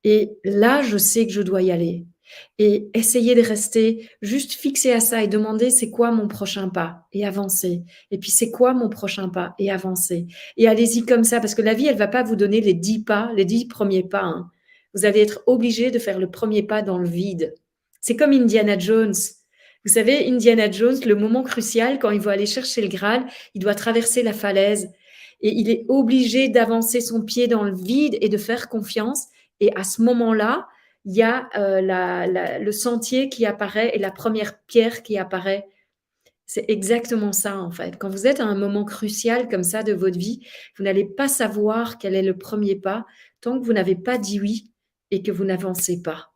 Et là, je sais que je dois y aller et essayer de rester juste fixé à ça et demander: «C'est quoi mon prochain pas?» et avancer et puis: «C'est quoi mon prochain pas?» et avancer et allez-y comme ça parce que la vie, elle va pas vous donner les 10 pas, les 10 premiers pas, hein. Vous allez être obligé de faire le premier pas dans le vide. C'est comme Indiana Jones. Vous savez, Indiana Jones, le moment crucial quand il veut aller chercher le Graal, il doit traverser la falaise et il est obligé d'avancer son pied dans le vide et de faire confiance et à ce moment-là, il y a le sentier qui apparaît et la première pierre qui apparaît. C'est exactement ça, en fait. Quand vous êtes à un moment crucial comme ça de votre vie, vous n'allez pas savoir quel est le premier pas tant que vous n'avez pas dit oui et que vous n'avancez pas.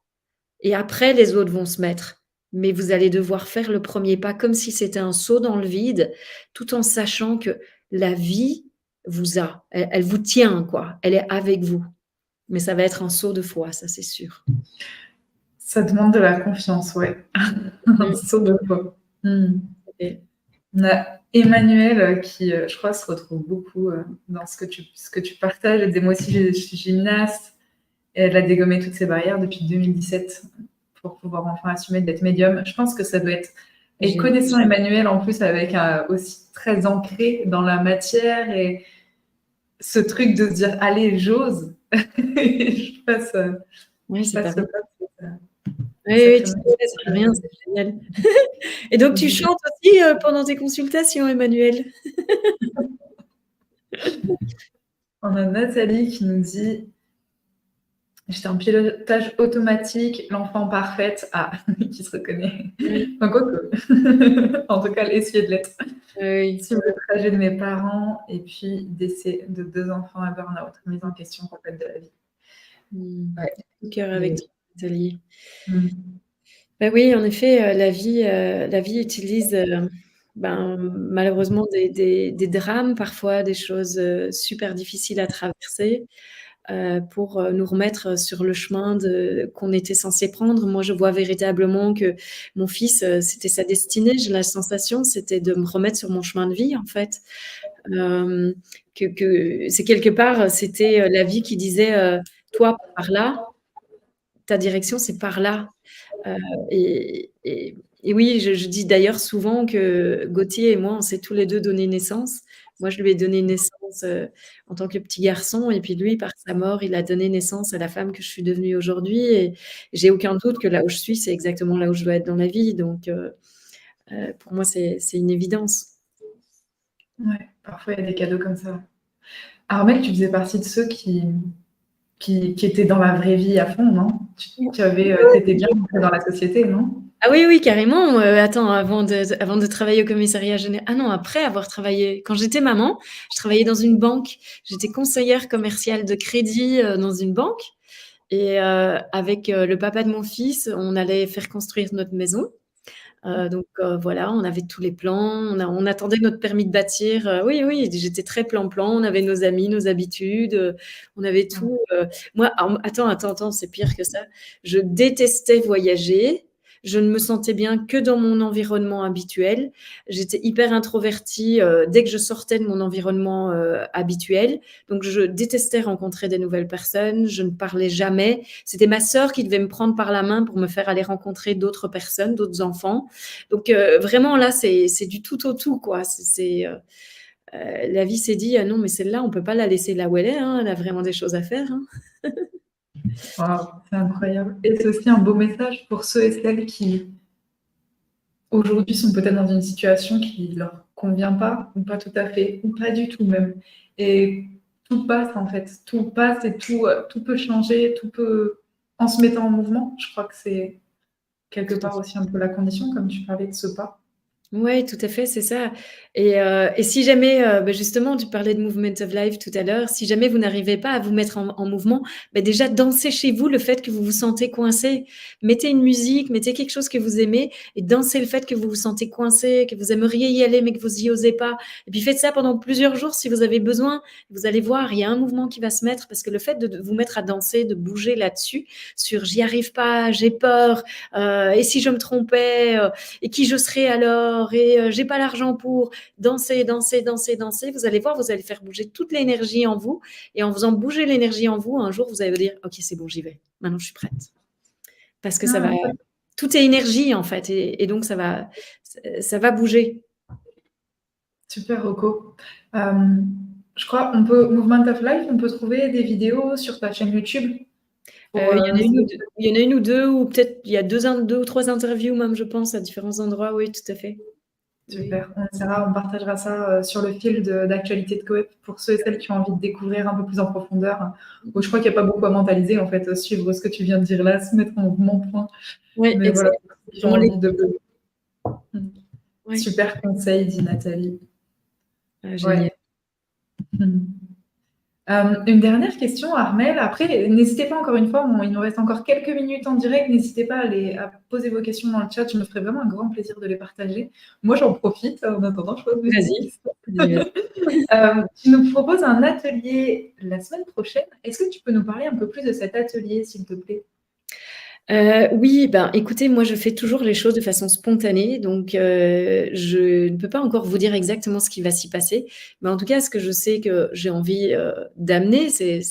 Et après, les autres vont se mettre. Mais vous allez devoir faire le premier pas comme si c'était un saut dans le vide, tout en sachant que la vie vous a. Elle vous tient, quoi. Elle est avec vous. Mais ça va être un saut de foi, ça, c'est sûr. Ça demande de la confiance, ouais. Un saut de foi. Et On a Emmanuel qui, je crois, se retrouve beaucoup dans ce que tu partages. Elle disait, moi aussi, je suis gymnaste. Et elle a dégommé toutes ses barrières depuis 2017 pour pouvoir enfin assumer d'être médium. Je pense que ça doit être... Et Génial. connaissant Emmanuel, en plus, avec aussi très ancré dans la matière et ce truc de se dire, allez, j'ose. Je passe, Ouais, je c'est pas passe le mal. pas. Oui, oui, tout Sacrément. à fait, c'est rien, c'est génial. Et donc tu chantes aussi, pendant tes consultations, Emmanuel? On a Nathalie qui nous dit, j'étais en pilotage automatique, l'enfant parfaite. Ah, qui se reconnaît. Oui. Enfin, quoique. En tout cas, l'essier de l'être. Oui. Sur le trajet de mes parents et puis décès de 2 enfants à burn-out, mise en question complète de la vie. Ouais. Au cœur avec toi, Nathalie. Mmh. Bah oui, en effet, la vie utilise, malheureusement des drames parfois, des choses, super difficiles à traverser, pour, nous remettre sur le chemin qu'on était censé prendre. Moi, je vois véritablement que mon fils, c'était sa destinée. J'ai la sensation, c'était de me remettre sur mon chemin de vie, en fait. Que c'est quelque part, c'était, la vie qui disait, «Toi, par là, ta direction, c'est par là». Heu et oui, je dis d'ailleurs souvent que Gauthier et moi, on s'est tous les 2 donné naissance. Moi, je lui ai donné naissance, en tant que petit garçon et puis lui, par sa mort, il a donné naissance à la femme que je suis devenue aujourd'hui et j'ai aucun doute que là où je suis, c'est exactement là où je dois être dans la vie donc pour moi, c'est une évidence. Ouais, parfois il y a des cadeaux comme ça. Armel, tu faisais partie de ceux qui étaient dans la vraie vie à fond, non? Tu avais, t'étais bien entrée dans la société, non? Ah oui, oui, carrément, attends, avant de travailler au commissariat général. Ah non, après avoir travaillé quand j'étais maman, je travaillais dans une banque. J'étais conseillère commerciale de crédit, dans une banque et avec, le papa de mon fils, on allait faire construire notre maison. Donc voilà, on avait tous les plans, on attendait notre permis de bâtir, oui, oui, j'étais très plan-plan, on avait nos amis, nos habitudes, on avait tout, moi alors attends, c'est pire que ça. Je détestais voyager, je ne me sentais bien que dans mon environnement habituel. J'étais hyper introvertie, dès que je sortais de mon environnement, habituel. Donc je détestais rencontrer des nouvelles personnes, je ne parlais jamais. C'était ma sœur qui devait me prendre par la main pour me faire aller rencontrer d'autres personnes, d'autres enfants. Donc vraiment là, c'est du tout au tout, quoi. La vie s'est dit: «Ah non, mais celle-là, on peut pas la laisser là où elle est, hein, elle a vraiment des choses à faire, hein». Waouh, c'est incroyable. Et c'est aussi un beau message pour ceux et celles qui, aujourd'hui, sont peut-être dans une situation qui leur convient pas, ou pas tout à fait, ou pas du tout même. Et tout passe, en fait. Tout passe et tout peut changer, tout peut... En se mettant en mouvement, je crois que c'est quelque Tout à part fait. aussi un peu la condition, comme tu parlais de ce pas. Ouais, tout à fait, c'est ça et si jamais, justement, tu parlais de Movement of Life tout à l'heure, si jamais vous n'arrivez pas à vous mettre en mouvement, déjà dansez chez vous le fait que vous vous sentez coincé. Mettez une musique, mettez quelque chose que vous aimez et dansez le fait que vous vous sentez coincé, que vous aimeriez y aller mais que vous y osez pas et puis faites ça pendant plusieurs jours si vous avez besoin. Vous allez voir, il y a un mouvement qui va se mettre parce que le fait de vous mettre à danser, de bouger là-dessus, sur: «J'y arrive pas, j'ai peur, et si je me trompais, et qui je serai alors et j'ai pas l'argent pour danser, danser, danser, danser. Vous allez voir, vous allez faire bouger toute l'énergie en vous et en faisant bouger l'énergie en vous, un jour, vous allez vous dire: «OK, c'est bon, j'y vais. Maintenant, je suis prête». Parce que ça va Ah, tout est énergie, en fait et donc ça va bouger. super, Rocco. Je crois on peut Movement of Life, on peut trouver des vidéos sur ta chaîne YouTube pour Il y en a 1 ou 2 il y en a 1 ou 2 ou peut-être il y a 2 ou 3 interviews même, je pense, à différents endroits. Oui, tout à fait. Oui. super. On partagera ça sur le fil d'actualité de Coep pour ceux et celles qui ont envie de découvrir un peu plus en profondeur. Bon, je crois qu'il n'y a pas beaucoup à mentaliser en fait, suivre ce que tu viens de dire là, se mettre en mouvement, point. Ouais, Mais voilà, exact. pour ceux qui ont Vraiment les envie de... ouais. Super conseil, dit Nathalie. Ah, génial. Ouais. Une dernière question, Armelle. Après, n'hésitez pas encore une fois, il nous reste encore quelques minutes en direct. N'hésitez pas à poser vos questions dans le chat. Je me ferai vraiment un grand plaisir de les partager. Moi, j'en profite en attendant, je pose mes Vas-y, questions. vas-y. Tu nous proposes un atelier la semaine prochaine. Est-ce que tu peux nous parler un peu plus de cet atelier, s'il te plaît? Oui, ben, écoutez, moi, je fais toujours les choses de façon spontanée, donc je ne peux pas encore vous dire exactement ce qui va s'y passer. Mais en tout cas, ce que je sais que j'ai envie, d'amener, c'est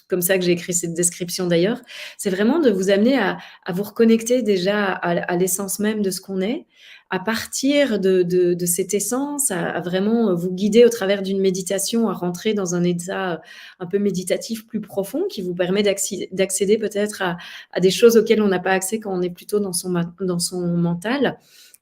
comme ça que j'ai écrit cette description d'ailleurs, c'est vraiment de vous amener à vous reconnecter déjà à l'essence même de ce qu'on est, à partir de cette essence, à vraiment vous guider au travers d'une méditation, à rentrer dans un état, un peu méditatif plus profond qui vous permet d'accéder peut-être à des choses auxquelles on n'a pas accès quand on est plutôt dans son mental.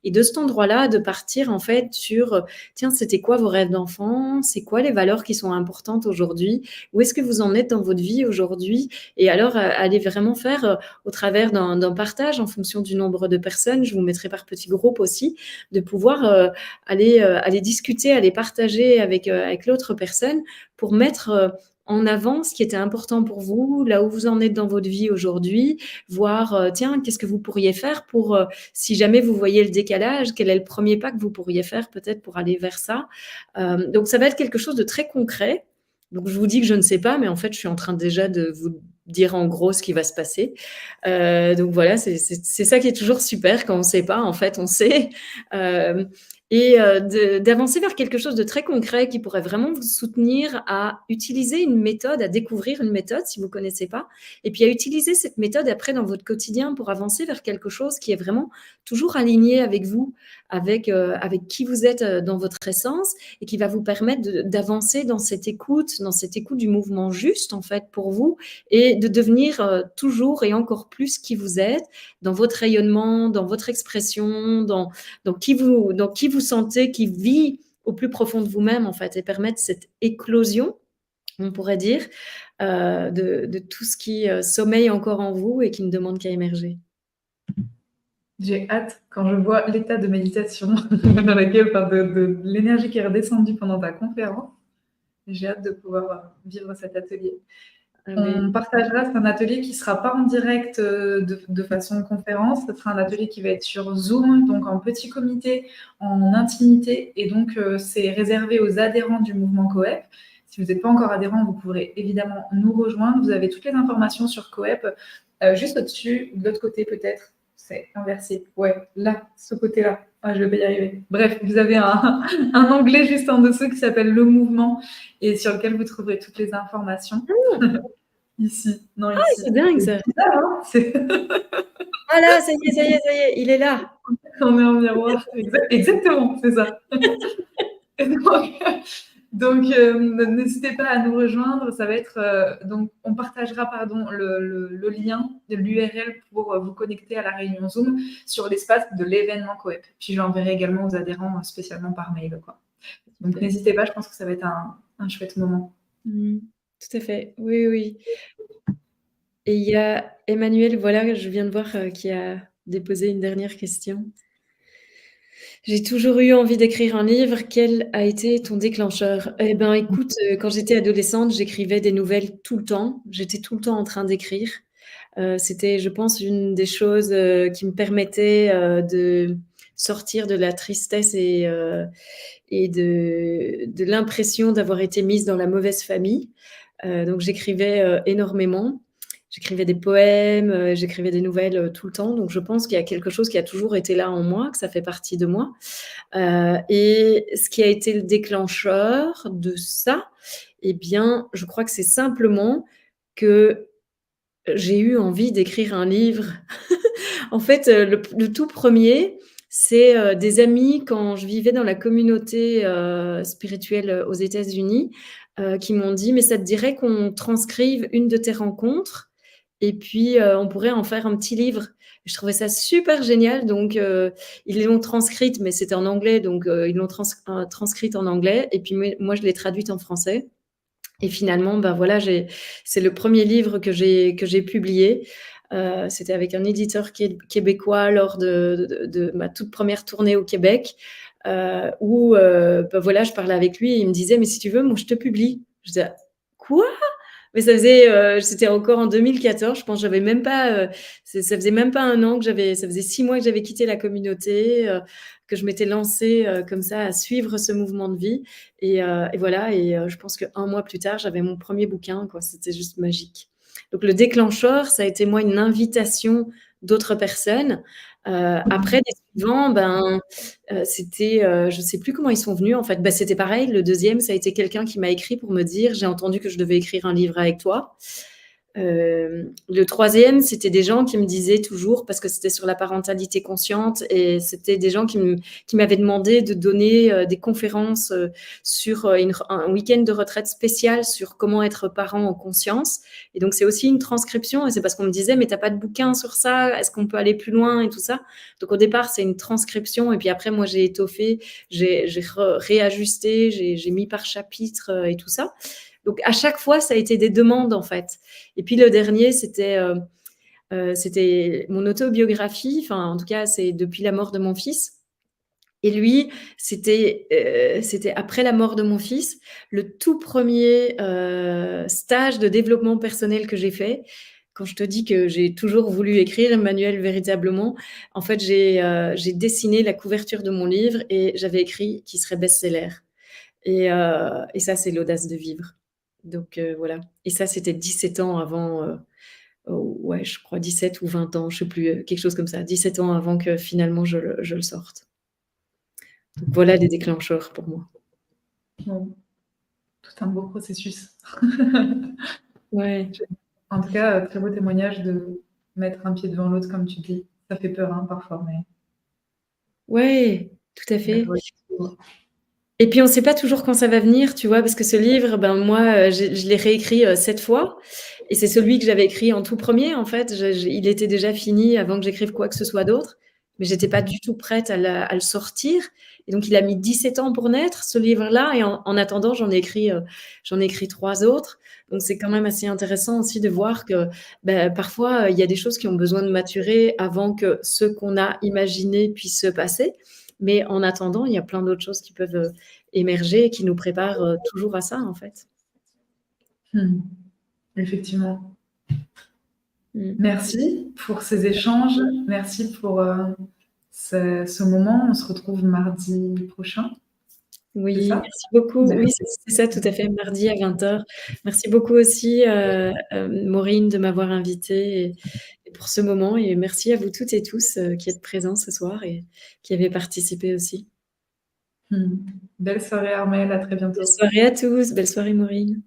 Et de cet endroit-là, de partir en fait sur, tiens, c'était quoi vos rêves d'enfant? C'est quoi les valeurs qui sont importantes aujourd'hui? Où est-ce que vous en êtes dans votre vie aujourd'hui? Et alors, allez vraiment faire au travers d'un partage en fonction du nombre de personnes, je vous mettrai par petits groupes aussi, de pouvoir aller discuter, aller partager avec l'autre personne pour mettre en avant ce qui était important pour vous, là où vous en êtes dans votre vie aujourd'hui, voir, tiens, qu'est-ce que vous pourriez faire pour, si jamais vous voyez le décalage, quel est le premier pas que vous pourriez faire peut-être pour aller vers ça. Donc ça va être quelque chose de très concret. Donc je vous dis que je ne sais pas, mais en fait, je suis en train déjà de vous dire en gros ce qui va se passer. Donc voilà, c'est ça qui est toujours super quand on ne sait pas. En fait, on sait. Euh, et d'avancer vers quelque chose de très concret qui pourrait vraiment vous soutenir à utiliser une méthode, à découvrir une méthode si vous ne connaissez pas, et puis à utiliser cette méthode après dans votre quotidien pour avancer vers quelque chose qui est vraiment toujours aligné avec vous, avec qui vous êtes dans votre essence, et qui va vous permettre d'avancer dans cette écoute du mouvement juste en fait pour vous, et de devenir toujours et encore plus qui vous êtes, dans votre rayonnement, dans votre expression, dans qui vous sentez, qui vit au plus profond de vous-même, en fait, et permettre cette éclosion, on pourrait dire, de tout ce qui sommeille encore en vous et qui ne demande qu'à émerger. J'ai hâte quand je vois l'état de méditation dans laquelle, enfin, de l'énergie qui est redescendue pendant ta conférence. J'ai hâte de pouvoir vivre cet atelier. On partagera, c'est un atelier qui ne sera pas en direct de façon conférence, ce sera un atelier qui va être sur Zoom, donc en petit comité, en intimité, et donc c'est réservé aux adhérents du mouvement COEP. Si vous n'êtes pas encore adhérent, vous pourrez évidemment nous rejoindre. Vous avez toutes les informations sur COEP, juste au-dessus, de l'autre côté peut-être, c'est inversé. Ouais, là, ce côté-là. Ah, je vais pas y arriver. Bref, vous avez un onglet juste en dessous qui s'appelle Le Mouvement et sur lequel vous trouverez toutes les informations. Ici, non, Ah, ici. c'est dingue ça. C'est Ah là, ça y est, ça y est, ça y est, il est là. on est en miroir. Exactement, c'est ça. Donc, n'hésitez pas à nous rejoindre. Ça va être donc on partagera le lien de l'URL pour vous connecter à la réunion Zoom sur l'espace de l'événement COEP. Puis j'enverrai également aux adhérents spécialement par mail, quoi. Donc n'hésitez pas, je pense que ça va être un chouette moment. Tout à fait. Oui, oui. Et il y a Emmanuel, voilà, je viens de voir, qui a déposé une dernière question. J'ai toujours eu envie d'écrire un livre. Quel a été ton déclencheur? Eh ben, écoute, quand j'étais adolescente, j'écrivais des nouvelles tout le temps. J'étais tout le temps en train d'écrire. C'était, je pense, une des choses, qui me permettait, de sortir de la tristesse et de l'impression d'avoir été mise dans la mauvaise famille. Donc j'écrivais, énormément. J'écrivais des poèmes, j'écrivais des nouvelles, tout le temps. Donc je pense qu'il y a quelque chose qui a toujours été là en moi, que ça fait partie de moi. Et ce qui a été le déclencheur de ça, eh bien, je crois que c'est simplement que j'ai eu envie d'écrire un livre. En fait, le tout premier, c'est, des amis quand je vivais dans la communauté, spirituelle, aux États-Unis, qui m'ont dit: «Mais ça te dirait qu'on transcrive une de tes rencontres et puis, on pourrait en faire un petit livre?» Je trouvais ça super génial, donc ils l'ont transcrite, mais c'était en anglais, donc ils l'ont transcrite en anglais et puis moi je l'ai traduite en français. Et finalement, ben voilà, c'est le premier livre que j'ai publié. C'était avec un éditeur québécois lors de ma toute première tournée au Québec, où, bah voilà, je parlais avec lui et il me disait: «Mais si tu veux, moi, je te publie». Je disais: «Quoi?» Mais ça faisait, c'était encore en 2014, je pense. J'avais même pas, ça faisait même pas 1 an que j'avais ça faisait 6 mois que j'avais quitté la communauté, que je m'étais lancée, comme ça à suivre ce mouvement de vie et voilà je pense qu'1 mois plus tard, j'avais mon premier bouquin, quoi. C'était juste magique. Donc le déclencheur, ça a été moi une invitation d'autres personnes. Après les suivants, c'était, je sais plus comment ils sont venus en fait. Bah, c'était pareil, le deuxième, ça a été quelqu'un qui m'a écrit pour me dire: «J'ai entendu que je devais écrire un livre avec toi». Le troisième, c'était des gens qui me disaient toujours, parce que c'était sur la parentalité consciente, et c'était des gens qui m'avaient demandé de donner des conférences sur un week-end de retraite spécial sur comment être parent en conscience. Et donc, c'est aussi une transcription, et c'est parce qu'on me disait, mais t'as pas de bouquin sur ça, est-ce qu'on peut aller plus loin et tout ça. Donc, au départ, c'est une transcription, et puis après, moi, j'ai étoffé, j'ai réajusté, j'ai mis par chapitre et tout ça. Donc, à chaque fois, ça a été des demandes, en fait. Et puis, le dernier, c'était mon autobiographie. Enfin, en tout cas, c'est depuis la mort de mon fils. Et lui, c'était après la mort de mon fils, le tout premier stage de développement personnel que j'ai fait. Quand je te dis que j'ai toujours voulu écrire, Emmanuel, véritablement, en fait, j'ai dessiné la couverture de mon livre et j'avais écrit qu'il serait best-seller. Et ça, c'est l'audace de vivre. Donc voilà. Et ça, c'était 17 ans avant, ouais, je crois 17 ou 20 ans, je sais plus, quelque chose comme ça. 17 ans avant que finalement je le sorte. Donc voilà les déclencheurs pour moi. Bon, tout un beau processus. Ouais. En tout cas, très beau témoignage de mettre un pied devant l'autre, comme tu dis. Ça fait peur, hein, parfois, mais Ouais, tout à il fait. faut y aller. Et puis on sait pas toujours quand ça va venir, tu vois? Parce que ce livre, moi, je l'ai réécrit, 7 fois, et c'est celui que j'avais écrit en tout premier en fait. Il était déjà fini avant que j'écrive quoi que ce soit d'autre, mais j'étais pas du tout prête à le sortir, et donc il a mis 17 ans pour naître, ce livre-là, et en attendant, j'en ai écrit 3 autres. Donc c'est quand même assez intéressant aussi de voir que, parfois, il y a des choses qui ont besoin de maturer avant que ce qu'on a imaginé puisse se passer. Mais en attendant, il y a plein d'autres choses qui peuvent, émerger et qui nous préparent, toujours à ça, en fait. Effectivement. Mmh. Merci pour ces échanges. Merci pour ce moment. On se retrouve mardi prochain. C'est Oui, ça? merci beaucoup. Oui, c'est ça, tout à fait, mardi à 20h. Merci beaucoup aussi, Maureen, de m'avoir invitée et pour ce moment, et merci à vous toutes et tous, qui êtes présents ce soir et qui avez participé aussi. Belle soirée, Armelle. À très Belle bientôt. soirée à tous. Belle soirée, Maureen.